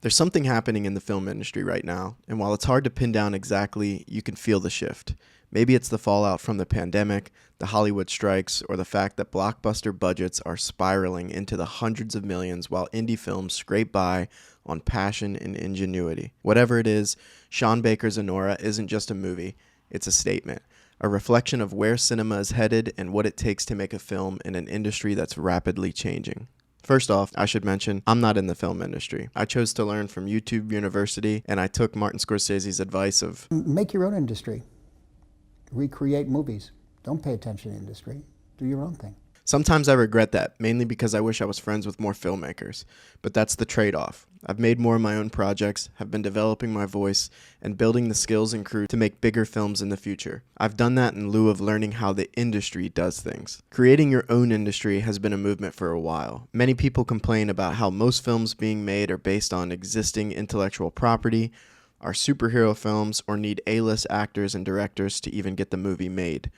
There's something happening in the film industry right now, and while it's hard to pin down exactly, you can feel the shift. Maybe it's the fallout from the pandemic, the Hollywood strikes, or the fact that blockbuster budgets are spiraling into the hundreds of millions while indie films scrape by on passion and ingenuity. Whatever it is, Sean Baker's Anora isn't just a movie, it's a statement. A reflection of where cinema is headed and what it takes to make a film in an industry that's rapidly changing. First off, I should mention, I'm not in the film industry. I chose to learn from YouTube University, and I took Martin Scorsese's advice of, make your own industry. Recreate movies. Don't pay attention to the industry. Do your own thing. Sometimes I regret that, mainly because I wish I was friends with more filmmakers. But that's the trade-off. I've made more of my own projects, have been developing my voice, and building the skills and crew to make bigger films in the future. I've done that in lieu of learning how the industry does things. Creating your own industry has been a movement for a while. Many people complain about how most films being made are based on existing intellectual property, are superhero films, or need A-list actors and directors to even get the movie made.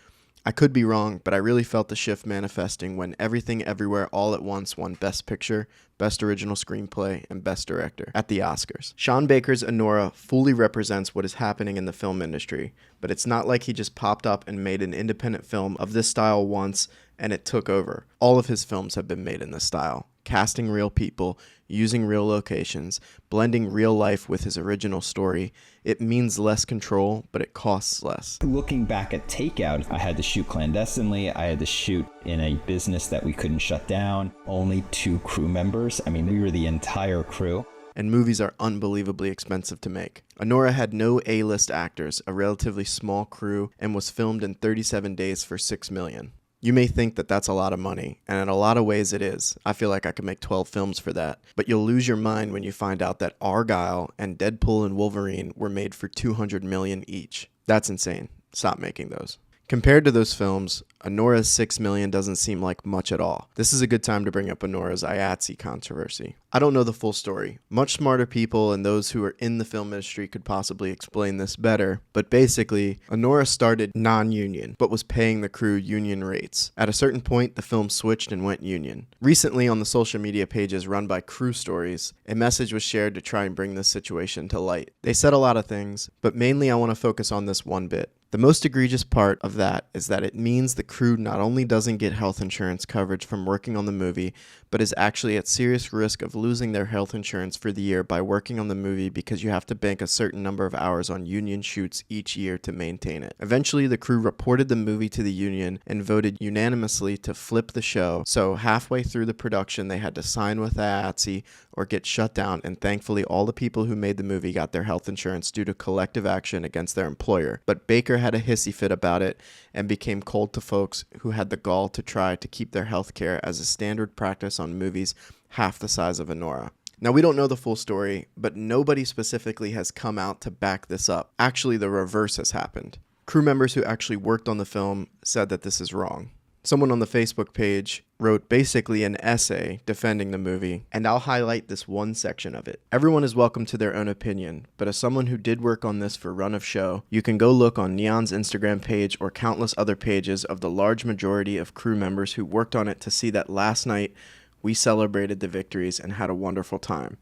I could be wrong, but I really felt the shift manifesting when Everything Everywhere All at Once won Best Picture, Best Original Screenplay, and Best Director at the Oscars. Sean Baker's Anora fully represents what is happening in the film industry, but it's not like he just popped up and made an independent film of this style once and it took over. All of his films have been made in this style, casting real people, using real locations, blending real life with his original story. It means less control, but it costs less. Looking back at Takeout, I had to shoot clandestinely. I had to shoot in a business that we couldn't shut down. Only 2 crew members. I mean, we were the entire crew. And movies are unbelievably expensive to make. Anora had no A-list actors, a relatively small crew, and was filmed in 37 days for $6 million. You may think that that's a lot of money, and in a lot of ways it is. I feel like I could make 12 films for that. But you'll lose your mind when you find out that Argyle and Deadpool and Wolverine were made for $200 million each. That's insane. Stop making those. Compared to those films, Anora's $6 million doesn't seem like much at all. This is a good time to bring up Anora's IATSE controversy. I don't know the full story. Much smarter people and those who are in the film industry could possibly explain this better, but basically, Anora started non-union, but was paying the crew union rates. At a certain point, the film switched and went union. Recently, on the social media pages run by Crew Stories, a message was shared to try and bring this situation to light. They said a lot of things, but mainly I want to focus on this one bit. The most egregious part of that is that it means the crew not only doesn't get health insurance coverage from working on the movie, but is actually at serious risk of losing their health insurance for the year by working on the movie because you have to bank a certain number of hours on union shoots each year to maintain it. Eventually, the crew reported the movie to the union and voted unanimously to flip the show, so halfway through the production they had to sign with IATSE or get shut down, and thankfully all the people who made the movie got their health insurance due to collective action against their employer. But Baker had a hissy fit about it and became cold to folks who had the gall to try to keep their health care as a standard practice on movies half the size of Anora. Now, we don't know the full story, but nobody specifically has come out to back this up. Actually, the reverse has happened. Crew members who actually worked on the film said that this is wrong. Someone on the Facebook page wrote basically an essay defending the movie, and I'll highlight this one section of it. Everyone is welcome to their own opinion, but as someone who did work on this for run of show, you can go look on Neon's Instagram page or countless other pages of the large majority of crew members who worked on it to see that last night we celebrated the victories and had a wonderful time.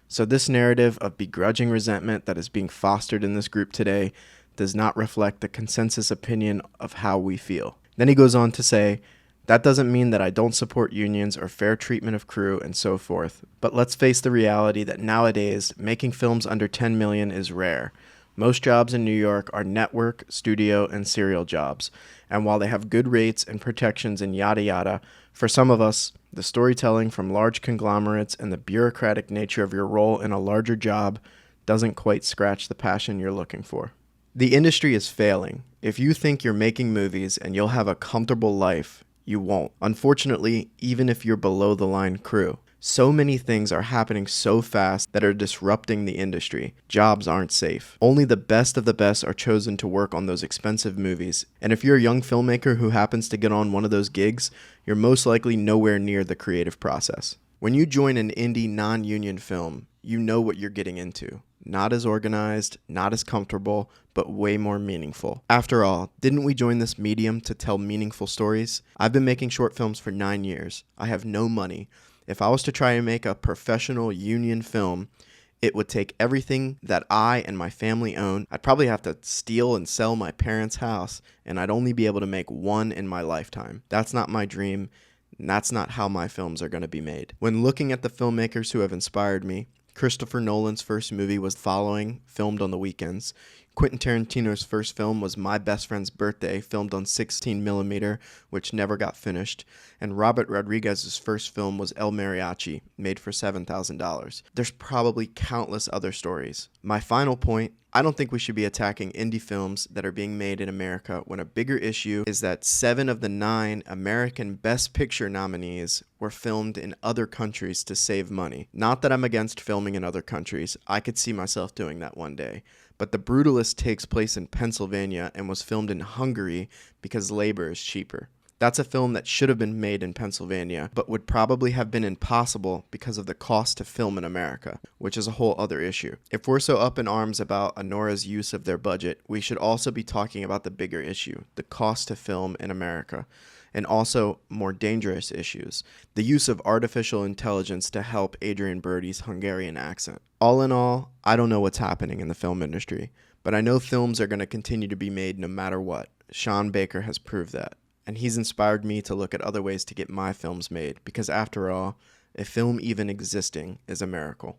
So this narrative of begrudging resentment that is being fostered in this group today does not reflect the consensus opinion of how we feel. Then he goes on to say, that doesn't mean that I don't support unions or fair treatment of crew and so forth, but let's face the reality that nowadays, making films under 10 million is rare. Most jobs in New York are network, studio, and serial jobs, and while they have good rates and protections and yada yada, for some of us, the storytelling from large conglomerates and the bureaucratic nature of your role in a larger job doesn't quite scratch the passion you're looking for. The industry is failing. If you think you're making movies and you'll have a comfortable life, you won't. Unfortunately, even if you're below the line crew. So many things are happening so fast that are disrupting the industry. Jobs aren't safe. Only the best of the best are chosen to work on those expensive movies. And if you're a young filmmaker who happens to get on one of those gigs, you're most likely nowhere near the creative process. When you join an indie non-union film, you know what you're getting into. Not as organized, not as comfortable, but way more meaningful. After all, didn't we join this medium to tell meaningful stories? I've been making short films for 9 years. I have no money. If I was to try and make a professional union film, It would take everything that I and my family own. I'd probably have to steal and sell my parents' house, and I'd only be able to make one in my lifetime. That's not my dream, and that's not how my films are going to be made. When looking at the filmmakers who have inspired me, Christopher Nolan's first movie was Following, filmed on the weekends. Quentin Tarantino's first film was My Best Friend's Birthday, filmed on 16mm, which never got finished. And Robert Rodriguez's first film was El Mariachi, made for $7,000. There's probably countless other stories. My final point, I don't think we should be attacking indie films that are being made in America when a bigger issue is that 7 of the 9 American Best Picture nominees were filmed in other countries to save money. Not that I'm against filming in other countries. I could see myself doing that one day. But The Brutalist takes place in Pennsylvania and was filmed in Hungary because labor is cheaper. That's a film that should have been made in Pennsylvania, but would probably have been impossible because of the cost to film in America, which is a whole other issue. If we're so up in arms about Anora's use of their budget, we should also be talking about the bigger issue, the cost to film in America, and also more dangerous issues, the use of artificial intelligence to help Adrian Brody's Hungarian accent. All in all, I don't know what's happening in the film industry, but I know films are going to continue to be made no matter what. Sean Baker has proved that. And he's inspired me to look at other ways to get my films made, because after all, a film even existing is a miracle.